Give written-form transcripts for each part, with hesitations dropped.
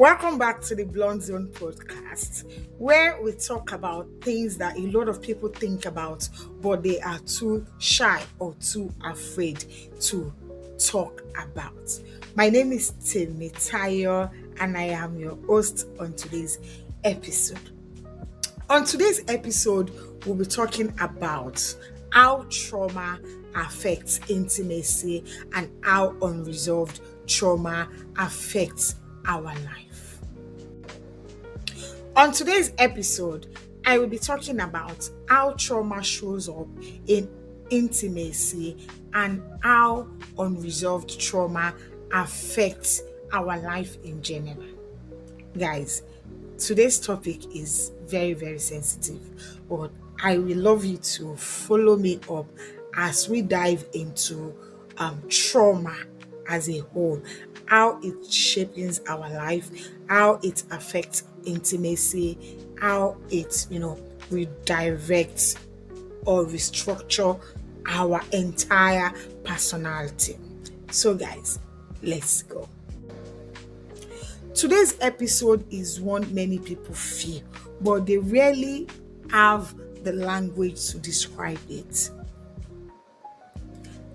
Welcome back to the Blonde Zone podcast, where we talk about things that a lot of people think about, but they are too shy or too afraid to talk about. My name is Temitayo, and I am your host on today's episode. On today's episode, we'll be talking about how trauma affects intimacy and how unresolved trauma affects our life. On today's episode, I will be talking about how trauma shows up in intimacy and how unresolved trauma affects our life in general. Guys, today's topic is very, very sensitive, but I will love you to follow me up as we dive into trauma as a whole, how it shapes our life, how it affects intimacy, how it, redirects or restructure our entire personality. So guys, let's go. Today's episode is one many people feel, but they rarely have the language to describe it.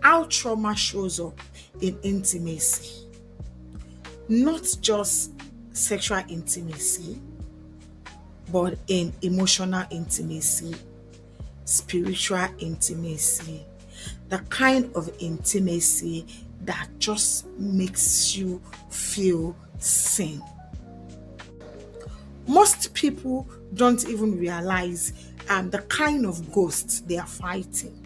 How trauma shows up in intimacy. Not just sexual intimacy, but in emotional intimacy, spiritual intimacy, the kind of intimacy that just makes you feel seen. Most people don't even realize the kind of ghosts they are fighting.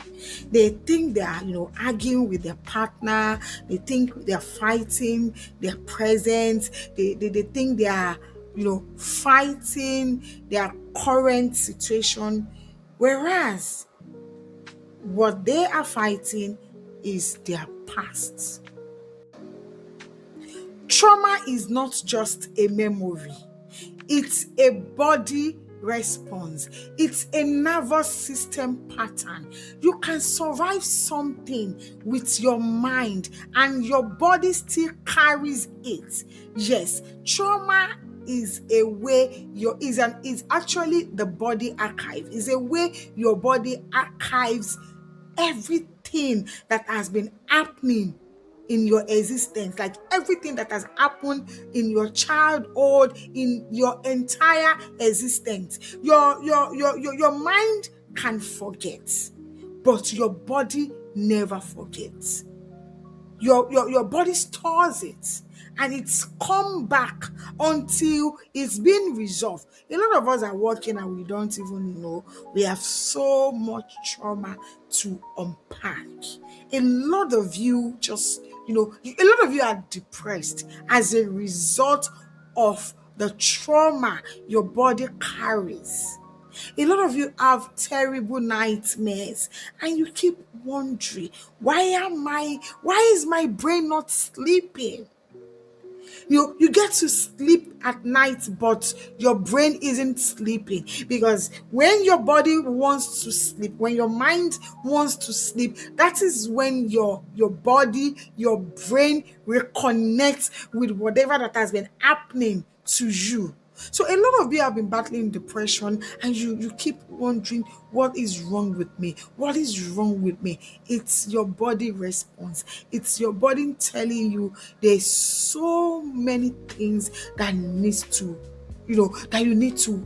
They think they are, arguing with their partner. They think they are fighting their presence. They think they are, fighting their current situation. Whereas what they are fighting is their past. Trauma is not just a memory. It's a body response. It's a nervous system pattern. You can survive something with your mind and your body still carries it. Yes, trauma is a way is actually the body archive. Is a way your body archives everything that has been happening in your existence, like everything that has happened in your childhood, in your entire existence. Your mind can forget, but your body never forgets. Your body stores it, and it's come back until it's been resolved. A lot of us are working and we don't even know. We have so much trauma to unpack. A lot of you a lot of you are depressed as a result of the trauma your body carries. A lot of you have terrible nightmares and you keep wondering, why is my brain not sleeping? You get to sleep at night, but your brain isn't sleeping, because when your body wants to sleep, when your mind wants to sleep, that is when your body, your brain reconnects with whatever that has been happening to you. So a lot of you have been battling depression and you keep wondering, what is wrong with me? What is wrong with me? It's your body response. It's your body telling you there's so many things that needs to, that you need to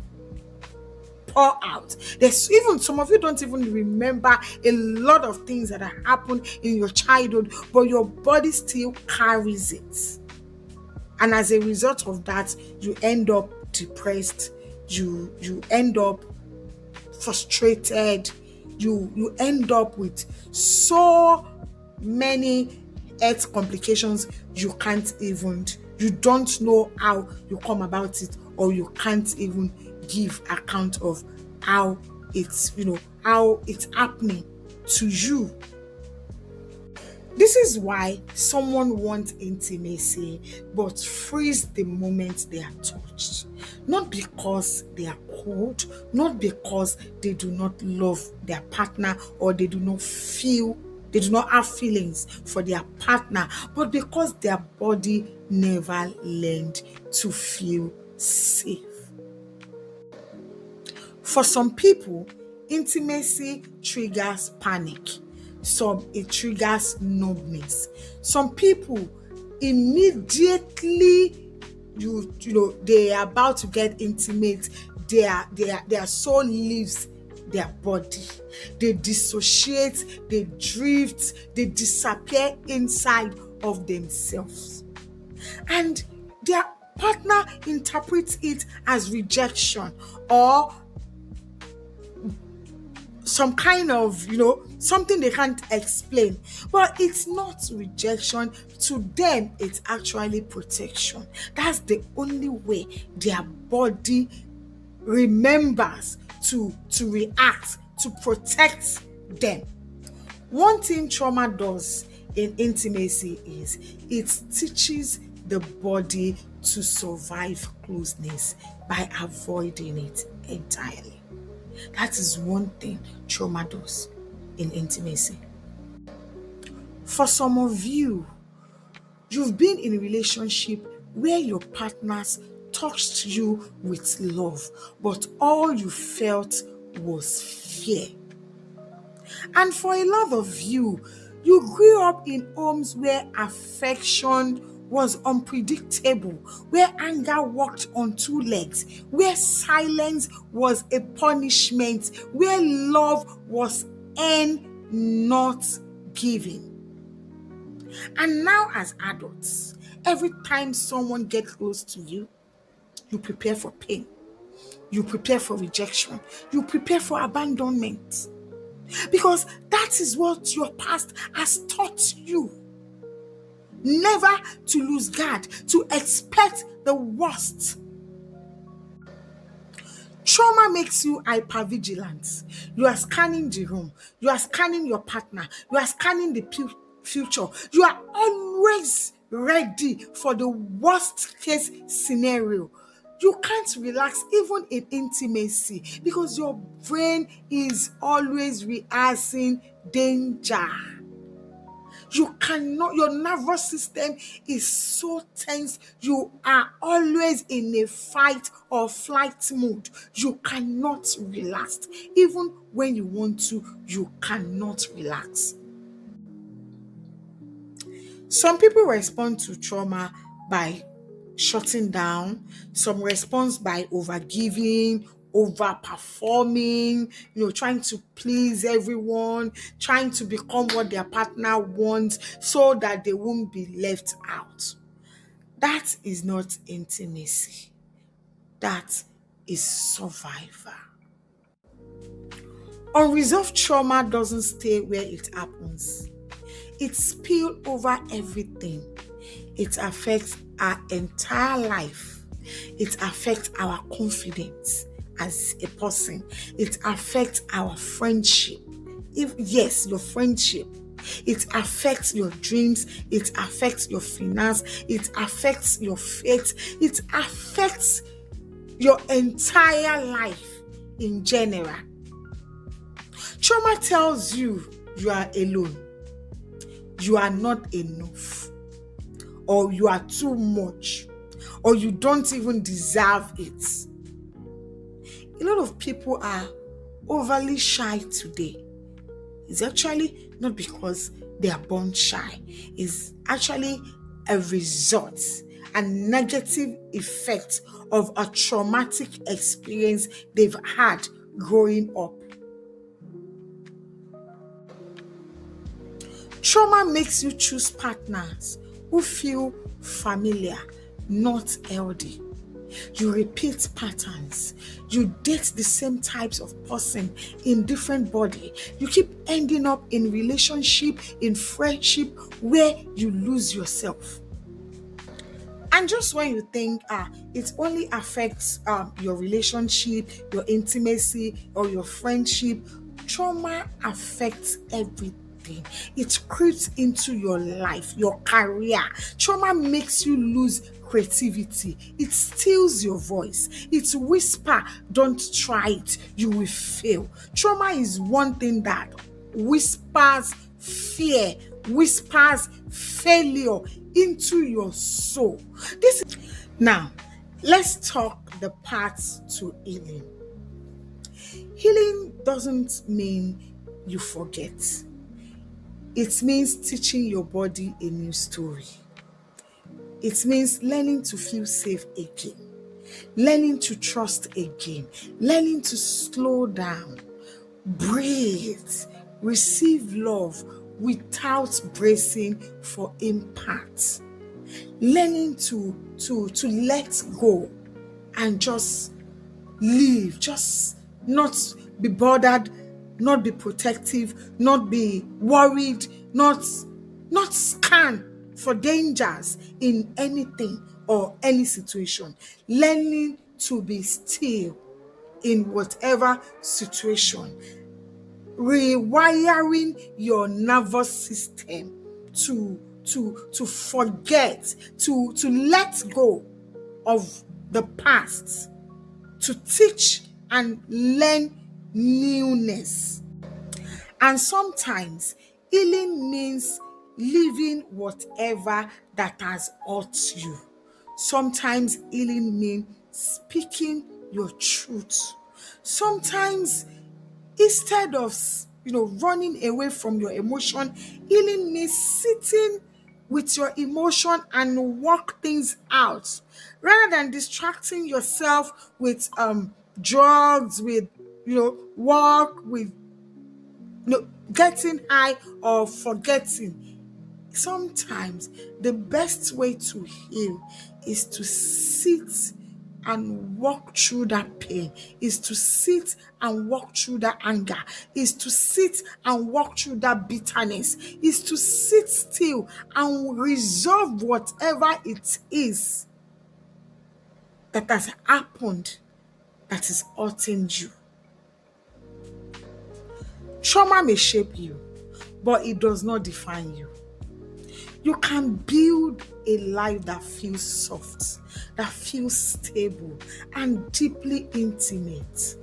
pour out. There's even some of you don't even remember a lot of things that have happened in your childhood, but your body still carries it. And as a result of that, you end up depressed, you end up frustrated, you end up with so many health complications you don't know how you come about it, or you can't even give account of how it's happening to you. This is why someone wants intimacy but freeze the moment they are touched. Not because they are cold, not because they do not love their partner or they do not feel They do not have feelings for their partner, but because their body never learned to feel safe. For some people, intimacy triggers panic. Some it triggers numbness. Some people immediately they are about to get intimate, their soul leaves their body. They dissociate, they drift, they disappear inside of themselves. And their partner interprets it as rejection or some kind of, something they can't explain. But it's not rejection. To them, it's actually protection. That's the only way their body remembers to react, to protect them. One thing trauma does in intimacy is it teaches the body to survive closeness by avoiding it entirely. That is one thing trauma does in intimacy. For some of you, you've been in a relationship where your partners touched you with love, but all you felt was fear. And for a lot of you, you grew up in homes where affection was unpredictable, where anger walked on two legs, where silence was a punishment, where love was earned, not given. And now as adults, every time someone gets close to you, you prepare for pain, you prepare for rejection, you prepare for abandonment. Because that is what your past has taught you. Never to lose guard, to expect the worst. Trauma makes you hypervigilant. You are scanning the room. You are scanning your partner. You are scanning the future. You are always ready for the worst case scenario. You can't relax even in intimacy because your brain is always rehearsing danger. You cannot, your nervous system is so tense. You are always in a fight or flight mode. You cannot relax. Even when you want to, you cannot relax. Some people respond to trauma by shutting down. Some respond by overgiving, overperforming, trying to please everyone, trying to become what their partner wants so that they won't be left out. That is not intimacy. That is survival. Unresolved trauma doesn't stay where it happens. It spills over everything. It affects our entire life. It affects our confidence as a person. It affects our friendship. Your friendship. It affects your dreams. It affects your finance. It affects your faith. It affects your entire life in general. Trauma tells you you are alone. You are not enough. Or you are too much. Or you don't even deserve it. A lot of people are overly shy today. It's actually not because they are born shy. It's actually a result, a negative effect of a traumatic experience they've had growing up. Trauma makes you choose partners who feel familiar, not healthy. You repeat patterns. You date the same types of person in different body. You keep ending up in relationship, in friendship where you lose yourself. And just when you think it only affects your relationship, your intimacy, or your friendship, trauma affects everything. It creeps into your life, your career. Trauma makes you lose creativity. It steals your voice. It whisper, don't try it, you will fail. Trauma is one thing that whispers fear, whispers failure into your soul. Now, let's talk the paths to healing. Healing doesn't mean you forget. It means teaching your body a new story. It means learning to feel safe again, learning to trust again, learning to slow down, breathe, receive love without bracing for impact, learning to let go and just live, just not be bothered, not be protective, not be worried, not scan for dangers in anything or any situation, learning to be still in whatever situation, rewiring your nervous system to forget, to let go of the past, to teach and learn newness. And sometimes healing means leaving whatever that has hurt you. Sometimes healing means speaking your truth. Sometimes instead of running away from your emotion, healing means sitting with your emotion and work things out rather than distracting yourself with drugs, with work, with getting high or forgetting. Sometimes the best way to heal is to sit and walk through that pain, is to sit and walk through that anger, is to sit and walk through that bitterness, is to sit still and resolve whatever it is that has happened that is hurting you. Trauma may shape you, but it does not define you. You can build a life that feels soft, that feels stable, and deeply intimate.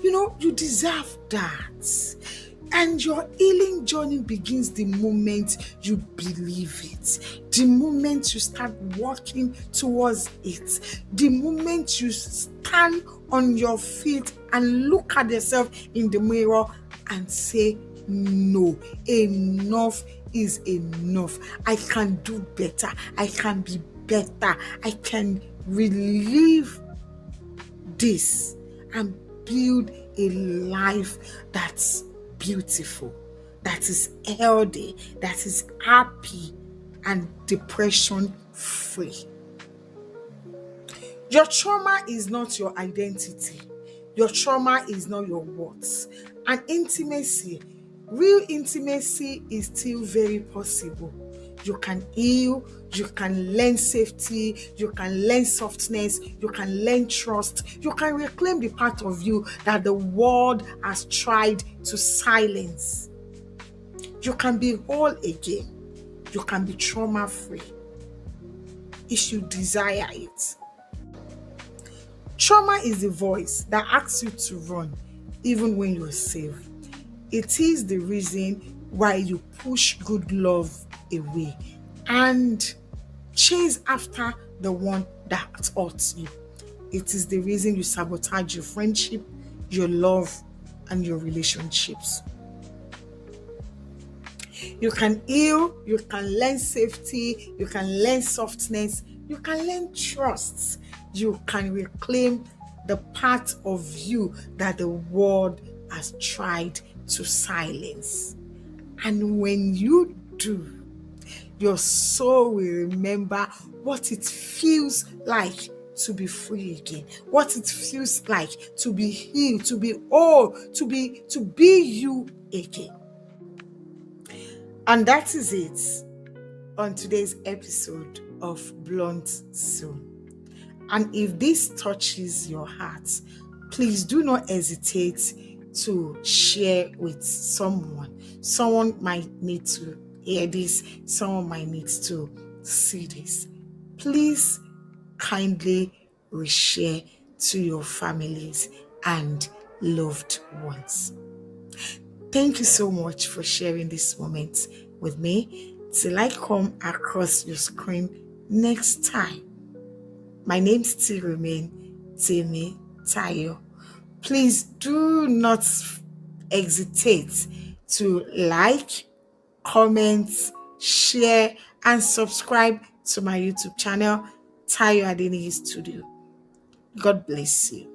You deserve that. And your healing journey begins the moment you believe it, the moment you start working towards it, the moment you stand on your feet and look at yourself in the mirror and say, no, enough is enough. I can do better. I can be better. I can relieve this and build a life that's beautiful, that is healthy, that is happy and depression free. Your trauma is not your identity. Your trauma is not your worth. And intimacy, real intimacy, is still very possible. You can heal, you can learn safety, you can learn softness, you can learn trust, you can reclaim the part of you that the world has tried to silence. You can be whole again. You can be trauma-free if you desire it. Trauma is the voice that asks you to run even when you're safe. It is the reason why you push good love away and chase after the one that hurts you. It is the reason you sabotage your friendship, your love, and your relationships. You can heal, you can learn safety, you can learn softness, you can learn trust, you can reclaim the part of you that the world has tried to silence. And when you do, your soul will remember what it feels like to be free again, what it feels like to be healed, to be whole, to be you again. And that is it on today's episode of Blunt Soul. And if this touches your heart, please do not hesitate to share with someone. Someone might need to hear this, someone might need to see this. Please kindly reshare to your families and loved ones. Thank you so much for sharing this moment with me. Till I come across your screen next time, my name still remains Temi Tayo. Please do not hesitate to like, comment, share, and subscribe to my YouTube channel, Tayo Adeniyi Studio. God bless you.